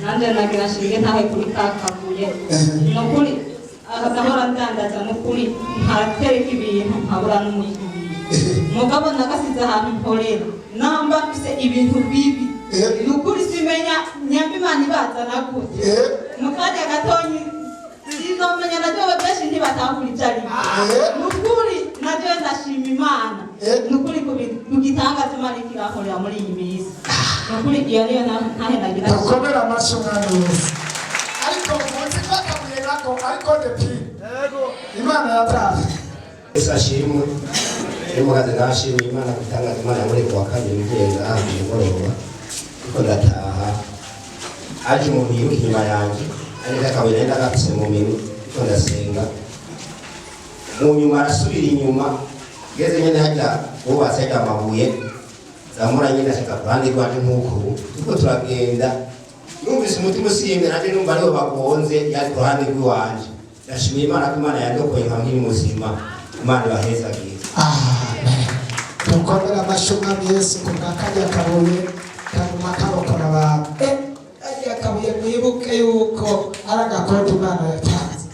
nanje nagira shinge ntahe kuri kakavuye nokuri agahora ndandaza nokuri ntatereka ibintu nkabura n'umuyibi mugabo nagasize ahantu nkorera namba mfise ibintu bibi nukuri simenya nyambimana ibazana gute mukanya gatonyi sizomenya najowe benshi ntibatahura ivyari nukuri najowe ndashima imana nukuri kugitangaza imana ikirakorera muri iyi minsi nukuri iyo niyo ntahe nagira dukomera amaso umwana wese ariko umunsi twakabuye nako ariko depi imana yataha esashimwe mugaze nashimye imana kutangaza imana muri kwa kabiri ngenda ngoroba ko ndataha aje mu biyo inyuma yanjye ariko akabuye nenda gafise mu minwe ko ndasenga mu nyuma arasubira inyuma geze nyene hajya ubatse amabuye zamura nyine ashaka kurandi rwaje nkuko turagenda numvise umutima usimye naje numva ariho bagonze yari kurandi rw'iwanje ndashimiye imana ko imana yandokoye nka nkiri muzima imana baheza bwiza dukomera amashuma Yesu kubwakajya kabuye kaguma kabokora abantu ajya kabuye mwibuke yuko ari agakoti imana yatanze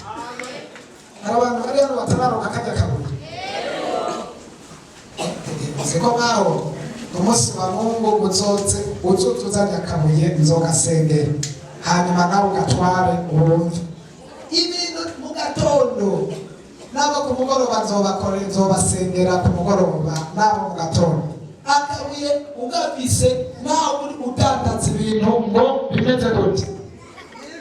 hari abantu bari hano batararonka akajya kabuye siko ngaho umunsi wa Mungu uzuzuzanya akabuye nzogasengera hanyuma nawe ugatware urumve ibintu mu gatondo nabo ku mugoroba nzobasengera ku mugoroba nabo mu gatondo akabuye ugafise nawe uri udandaza ibintu ngo bimeze gute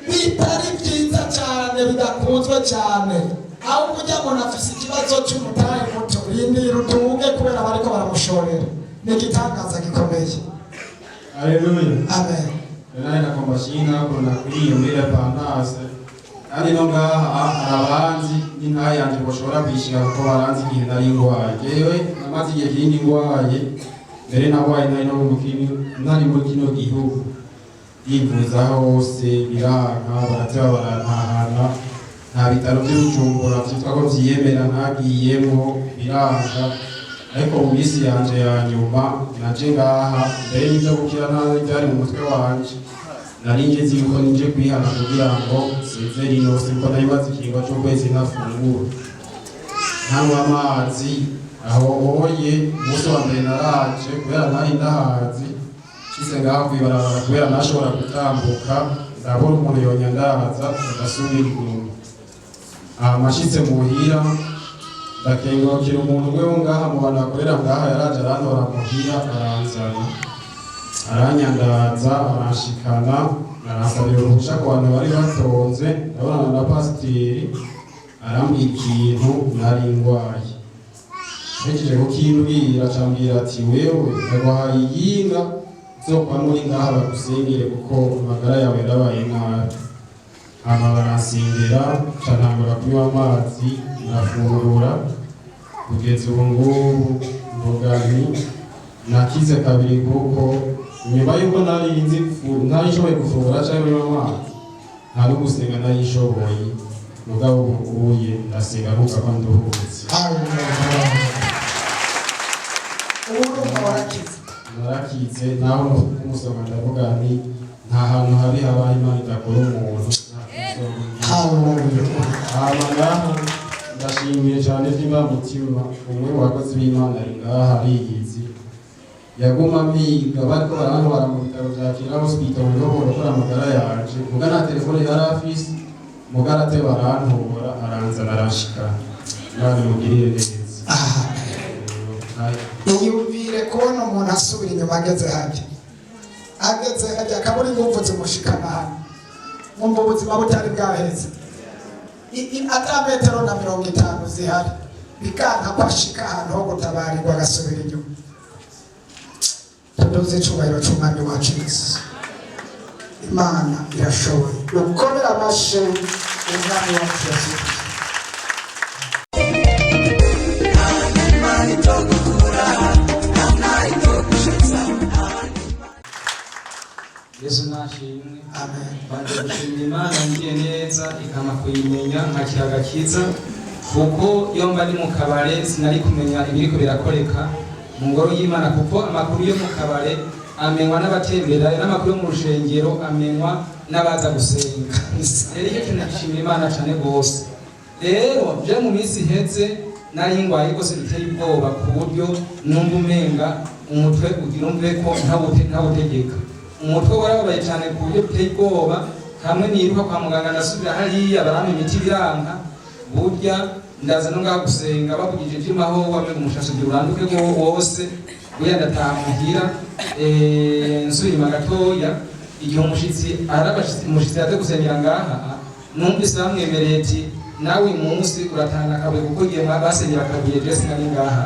bitari byiza cyane bidakunzwe cyane aho kujya ngo nafise ikibazo cy'umutahe muto rindira utuge kubera bariko baramushorera nigitangaza gikomeye. Haleluya. Amen. Nari nakombashina kuna kuri mbere panase. Ari no ngaha arabanzi n'inka yanje boshobora kwishika kuko baranzi igihe nari ngwaye. Jewe namaze igihe kindi ngwaye. Mbere nagwaye nari no muri kino gihugu. Yivuza hose biranka barateba barantahana. Nta bitaro by'Ubujumbura byitwa ko vyiyemera ntagiyemo biranka. Ariko mu minsi yanje ya nyuma naje ngaha mbere y'ibyo gukira byari mu mutwe wanje nari ngeze yuko nije kwihana kugira ngo sezeri yose ko nayibaza ikingo cy'ukwezi nafungura ntanwa amazi aho oye umunsi wa mbere naraje kubera nari ndahazi nshyize ngaha kwibarabara kubera ntashobora gutambuka ndabona umuntu yonyandahaza agasubira inyuma amashitse muhira ndakengurukira umuntu umwe wo ngaha mu bantu bakorera ngaha yaraje arantora muhira aranzana aranyandaza aranshikana aransabira uruhushya ku bantu bari batonze ndabonana na pasiteri arambwira ikintu nari ndwaye ntegereje kukimbwira acambwira ati wewe ndaguhaye iyinga zokwa muri ngaha bagusengere kuko amagara yawe yarabaye nabi hama baransengera ntangura kunywa amazi nafungura kugeza ubu ngubu mbogani nakize kabiri kuko nyuma y'uko ntarishoboye gufungura cyangwa kunywa amazi nta no gusenga nayishoboye mugabo ubuye ndasenga nkuko ko nduhutse narakize naho umusonga ndavuga nti nta hantu habi habaye Imana idakora umuntu ngaha ndashimiye cyane by'imbamutima umwe mu bakozi b'Imana ari ngaha ariyizi yaguma amiga bariko barantwara mu bitaro bya Kira Hospital ngo gukora amagara yaje muga na telefone yari afise muga arate barantora aranzana arashikana nari mugirire neza iyumvire kubona umuntu asubira inyuma ageze hajya akabura ingufu zimushikana hano mwumva ubuzima butari bwaheze ata metero na 50 zihari bikanka ko ashika ahantu ho gutabarirwa agasubira inyuma tudoze cyubahiro cy'umwami wacu Yesu Imana irashoboye ukomera amashe umwami wacu Yesu Yesu nashimwe. Amen. Banje gushimira Imana ngiye neza ikama kuyimenya nkakiraga kiza kuko iyo mba ndi mu kabare sinari kumenya ibiriko birakoreka mu ngoro y'Imana kuko amakuru yo mu kabare amenywa n'abatembera n'amakuru yo mu rushengero amenywa n'abaza gusenga. Rero icyo kintu gishimira Imana cyane rwose. Rero je mu minsi iheze nari ngwaye rwose biteye ubwoba ku buryo numva umenga umutwe ugira umve ko ntawutegeka. Umutwe warababaye cyane ku buryo biteye ubwoba, hamwe niruka kwa muganga ndasubira hariya barampa imiti biranga, burya ndaza no ngaha gusenga bavugije ivyuma aho wamwe umushasho uranduke wose, burya ndataha muhira nsubira inyuma gatoya, igihe umushitsi yaje gusengera ngaha numvise bamwemereye ati nawe uyu munsi uratahana akabuye kuko igihe basengera akabuye je sinari ngaha.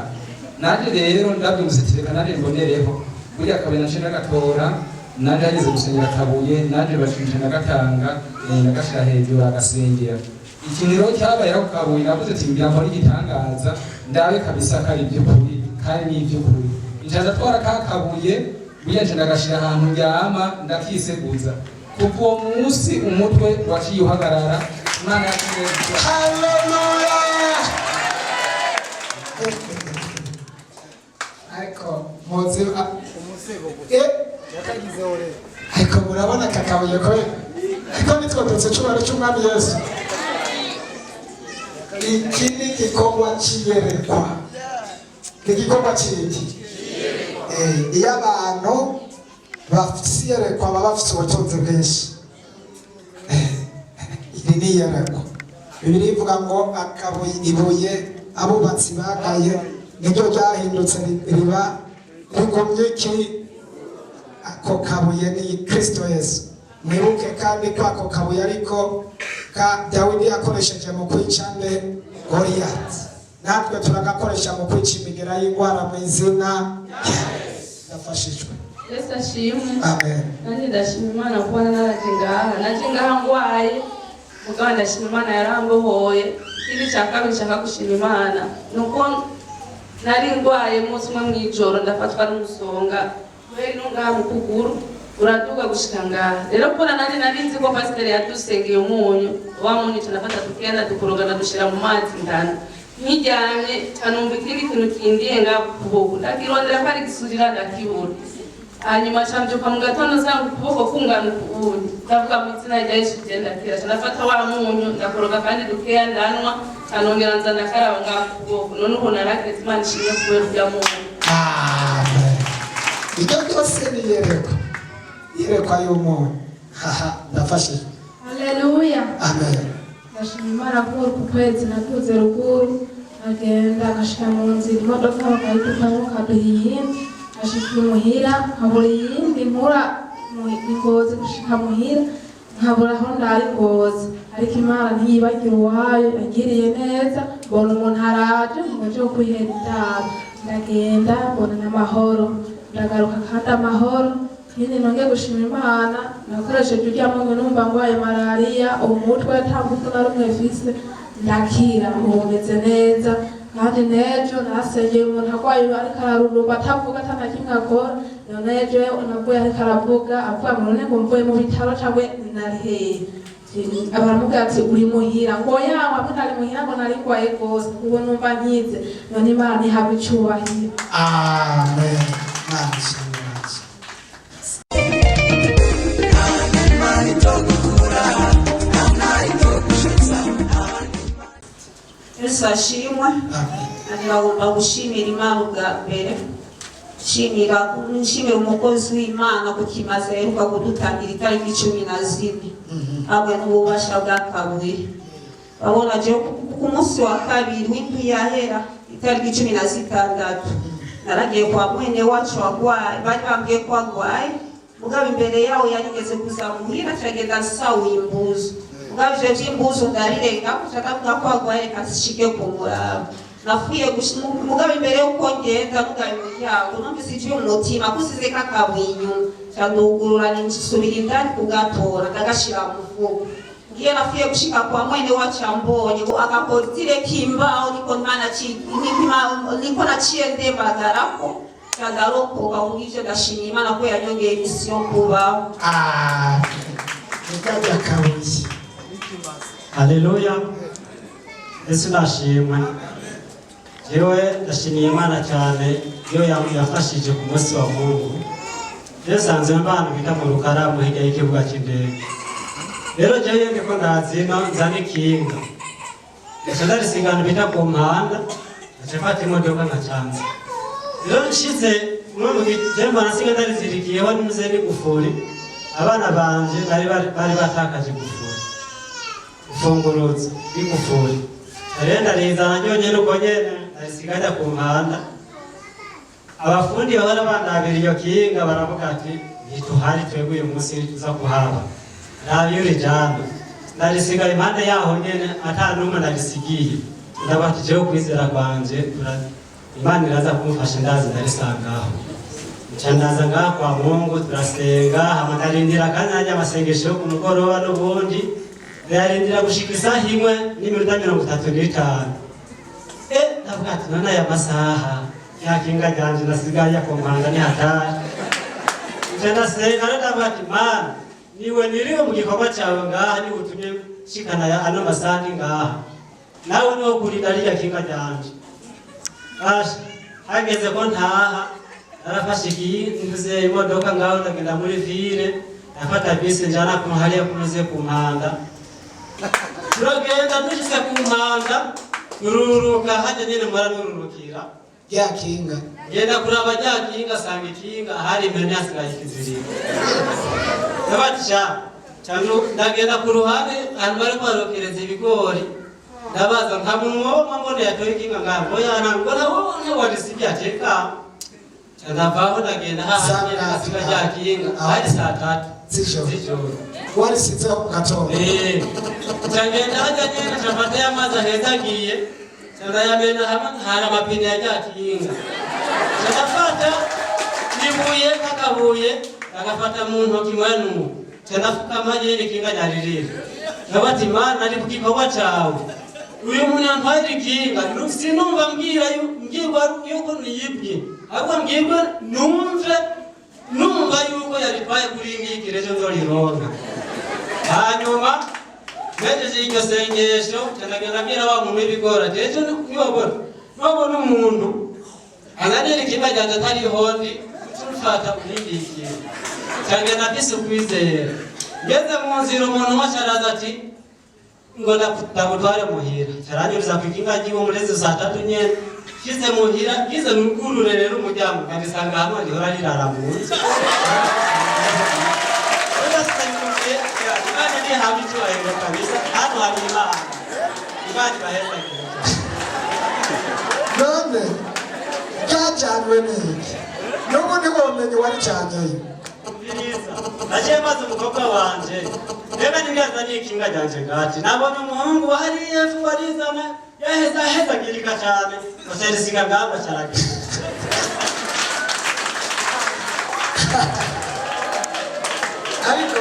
Naje rero ndabyumvise ati reka naje mbonereho, burya akabuye naciye ndagatora, naje hageze gusengera akabuye, naje bashinja ndagatanga ndagashira hejuru agasengera. Ikintu rero cyabaye ako kabuye navuze ati ngira ngo n'igitangaza ndabe kabisa kari iby'ukuri kandi n'iby'ukuri. Ncaza twara ka kabuye burya nje ndagashira ahantu ndyama ndakiseguza. Kuva uwo munsi umutwe waciye uhagarara. Imana yakunezeza. Haleluya. Ariko muzi umusego yakagize ore. Ariko murabona kakabuye ko ariko nitwo dutse cyubaro cy'umwami Yesu. Iki ni igikorwa cy'iyerekwa. Igikorwa cy'iki? Iyo abantu bafite iyerekwa baba bafite ubutunzi bwinshi. Iri ni iyerekwa. Bibiliya ivuga ngo akabuye ibuye abubatsi bagaye niryo ryahindutse riba rigomye iki? Ako kabuye ni Kristo Yesu. Mwibuke kandi ko ako kabuye ariko ka Dawidi yakoresheje mu kwica Goliyati. Natwe turagakoresha mu kwica imigera y'ingwara mu izina yafashijwe. Yesu ashimwe. Amen. Nani ndashima Imana kubona naraje ngaha ngwaye. Mugabo ndashima Imana yarambohoye. Ikindi cya kabiri nshaka gushima Imana nuko nari ngwaye umunsi umwe mw'ijoro ndafatwa n'umusonga. Kubera no ngaha mu kuguru uraduga gushika ngaha. Rero kubona nari nzi ko pasiteri yadusengeye umunyu. Wa munyu tunafata tukenda dukorogana dushira mu mazi ndana. Nijyanye canumva ikindi kintu kindiye ngaha kuboko. Ndakirondera ko ari gisurira ndakibura. Hanyuma cambyuka mu gatondo zangu ukuboko kungana ukubundi. Ndavuga mu izina rya Yesu genda kira. Ndafata wa munyu ndakoroga kandi dukeya ndanwa. Canongera nzana karaba ngaha kuboko. None ubu naraketse Imana ishimye kubera urya munyu. Amen. Ibyo byose ni iyerekwa y'umuntu. Haha ndafashije. Haleluya. Amen. Ndashima Imana kubera ku kwezi natuze ruguru. Agenda agashika mu nzira imodoka bakayitupamo kaduha iyindi. Ashika muhira nkabura iyindi nkura Ngozi gushika muhira nkabura aho ndari Ngozi. Ariko Imana ntiyibagira uwayo yagiriye neza. Mbona umuntu araje muje kwihera itabi. Ndagenda mbona n'amahoro. Ndagaruka kandi amahoro. Nyine nongeye gushima Imana nakoresheje urya munyu numva ngwaye malaria umutwe yatambuka na rumwe fise ndakira umeze neza kandi nejo nasengeye umuntu agwaye ariko ararurumba atavuga atanakimwe akora none nejo navuye ariko aravuga avuga ngo none ngo mvuye mu bitaro cyangwa nari abaramubwira ati uri muhira ngo yawe amwe nari muhira ngo nari ngwaye rwose ubu numva nkize none Imana ntihabwa icyubahiro. Amen. Yesu ashimwe. Ndagomba gushimira Imana ubwa mbere. Nshimira umukozi w'Imana ku kimaze aheruka kudutangira itariki 14 hamwe n'ububasha bw'akabuye. Babona je ku munsi wa kabiri w'indwi yahera itariki 16 naragiye kwa mwene wacu wagwaye, bari bambwiye ko agwaye. Mugabo imbere yawo yarigeze kuzamuhira cyagenda sawa imbuzo. Mugabo ivyo vy'imbuzo ndarirenga kushaka ko agwaye kasishike kumuraba. Nafuye mugabo imbere yuko ngenda mugabo umuryango numvise ivyo umutima kusize kakabuye inyuma. Cyandugurura nisubira indani kugatora ndagashira mu fuko. Ngiye nafuye gushika kwa mwene wacu ambonye akaportire kimbao niko naciye ndembagarako cyagarokoka ubwije ndashimira Imana ko yanyongeye mission kubaho. Nikajya kabuye. Haleluya. Yesu nashimwe. Jewe ndashimiye Imana cyane yo yafashije ku munsi wa Mungu. Yesanze mbana bita mu Rukaramu hirya y'ikibuga cy'indege. rero jewe ndiko ndazino nzana ikinga ngaca ndarisigana bita ku mpanda ngaca mfata imodoka nkacanza rero nshize jemba nasiga ndarizirikiyeho nimuze n'igufuri abana banje bari batakaje igufuri ifunguruzo y'igufuri rero ndarizana nyonyene ubwo nyene ndarisiganya ku mpanda abafundi bahora bandabira iyo kinga baravuga ati ntituhari twebwe uyu munsi tuza kuhaba nabi urijana ndarisigaye impande yaho nyene ata n'umwe narisigiye ndabatije kwizera kwanje Imana iraza kumufasha ndazi ndarisangaho nca ndaza ngaha kwa Mungu turasenga hama ndarindira kandi najya amasengesho yo ku mugoroba n'ubundi ndarindira gushika isaha imwe n'iminota 35 ndavuga ati none aya masaha yakinga ryanje nasigaye ku mpanga ni hatari nca ndasenga ndavuga ati Mana niwe niriwe mu gikorwa cyawe ngaha ni utumye shikana ano masandi ngaha nawe niwo kurinda riya kinga ryanje hageze ko ntaha narafashe nduze imodoka ngaho ndagenda muri ville nafata bisi njana ku hariya kunoze ku mpanda turagenda dushitse ku mpanda tururuka haje nyene mara nururukira rya kinga ngenda kuraba rya kinga sanga ikinga hari impene yasigaye ikizirika nabatisha cyangwa ndagenda ku ruhande ahantu bari kwarokereza ibigori ndabaza nta muntu wowe mbone yatoye ikinga ngambo yanango nawo ntiwarisibya teka ndavaho ndagenda hahanye nasiga rya kinga hari saa 3 z'ijoro warisizeho ku gatondo cyangenda hajya nyene cyafata y'amazi ahezagiye cyandayamena hamwe hari amapine ya rya kinga cyafata nibuye kakabuye agafata mu ntoki mwanu cyanafuka amaje n'ikinga nyaririra nabati Mana ari ku gikorwa cyawe uyu muntu antwaye ikinga sinumva mbwira yuko niyibye ahubwo mbwirwa numva yuko yaritwaye kuri ngiki rejo nzorironka hanyuma mejeje iryo sengesho cyandagenda mbwira wa muntu w'ibigora rejo nubona umuntu azanira ikinga ryanje atari hondi turufata kurindikira cyangenda mfise ukwizera ngeze mu nzira umuntu washaraza ati ngo ndagutware muhira cyaranyuriza ku ikinga ry'iwe mureze saa 3 nyene kize muhira kize nugurure rero umuryango kandi sanga hano ndihora rirara mu nzu Imana ni habitu ayo kabisa hano hari Imana baheza none cyajanwe niki nuko ntiwomenye wari cyanyaye naje maze umukobwa wanje reba ningaza n'ikinga ryanje ngati nabonye umuhungu wari yefu warizana yaheza girika cyane baserisiga ngamba cyarage ariko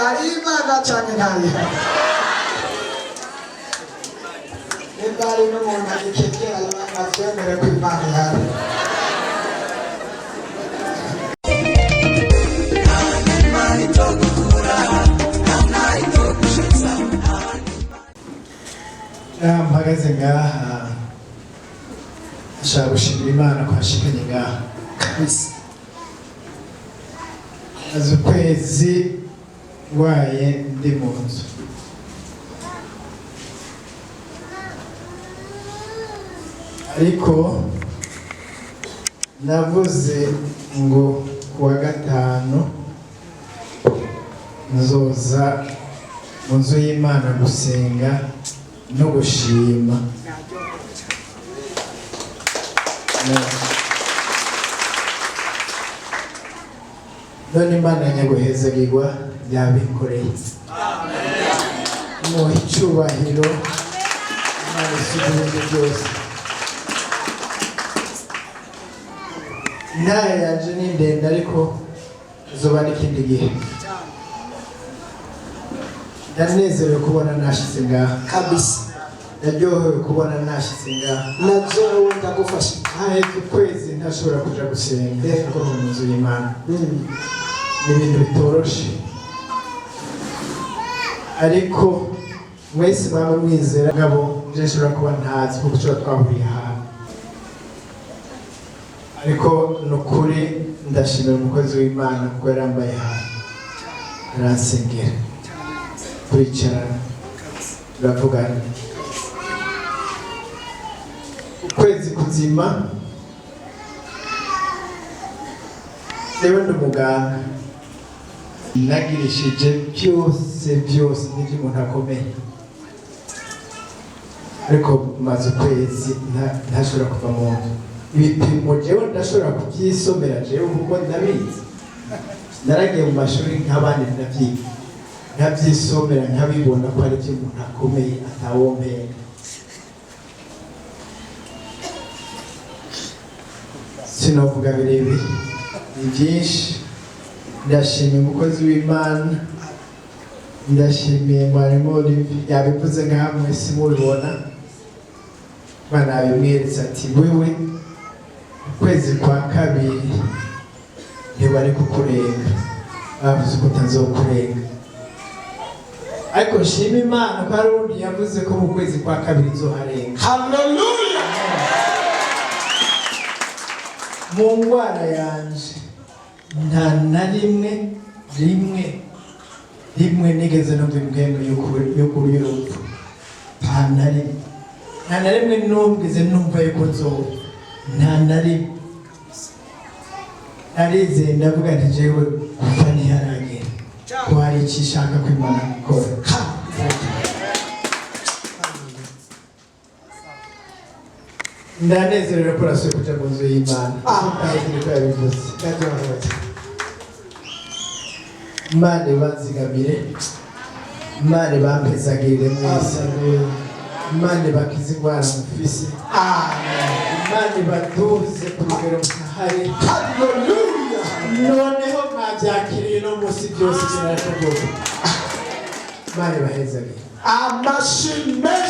ari Imana cyane ntaye Nebari no muntu agikekera Imana cyemere ko Imana ihari mpagaze ngaha ashaka gushimira Imana ko hashikanye ngaha kabisa azi ukwezi ngwaye ndi mu nzu ariko navuze ngo kuwa gatanu nzoza mu nzu y'Imana gusenga no gushima none Imana nyaguhezagirwa yabikoreye mu icyubahiro Imana isubirende byose intare yaje ni ndende ariko zoba n'ikindi gihe ndanezerewe kubona nashyize ngaha kabisa naryohewe kubona nashyize ngaha nazowe ndagufasha haheze ukwezi ntashobora kuja gusenga kuko mu nzu y'Imana ni ibintu bitoroshe ariko mwese baba mwizera ngabo nje nshobora kuba ntazi kuko tuba twahuriye ahantu ariko nukuri ndashimira umukozi w'Imana kuko yarambaye hafi aransengera turicarana turavugana. Ukwezi kuzima jewe ndi umuganga, nagirishije byose n'ibyo umuntu akomeye, ariko maze ukwezi ntashobora kuva mu nzu. Ibipimo jewe ndashobora kubyisomera jewe kuko ndabizi, naragiye mu mashuri nk'abandi ndavyiga, nkabyisomera nkabibona ko ari byo umuntu akomeye atawompera. Sinovuga birebire, ni byinshi. Ndashimiye umukozi w'Imana, ndashimiye mwarimu Olivier, yabivuze nkamwe simubibona, Imana yabimweretse ati wewe ukwezi kwa kabiri ntibari kukurenga, bavuze ko utazokurenga, ariko nshima Imana ko hari undi yavuze ko mu kwezi kwa kabiri nzoharenga. Haleluya! Mu ndwara yanje nta na rimwe nigeze numva imbwembwe y'ukuri y'urupfu. Nta na rimwe numvise numva yuko nzoba. Nta na rimwe. Narizeye ndavuga nti jewe gupfa ntiharagera, ko hari icyo ishaka ko Imana ikora. Ndanezerewe ko nasubiye kuja mu nzu y'Imana. Niko yabivuze. Imana ibanzigamire, Imana ibampezagirire mwese, Imana ibakize indwara mufise, Imana ibaduze ku rugero mutahari. Haleluya! Noneho mwabyakiriye no munsi byose birashoboka. Imana ibahezagire. Amashyi menshi.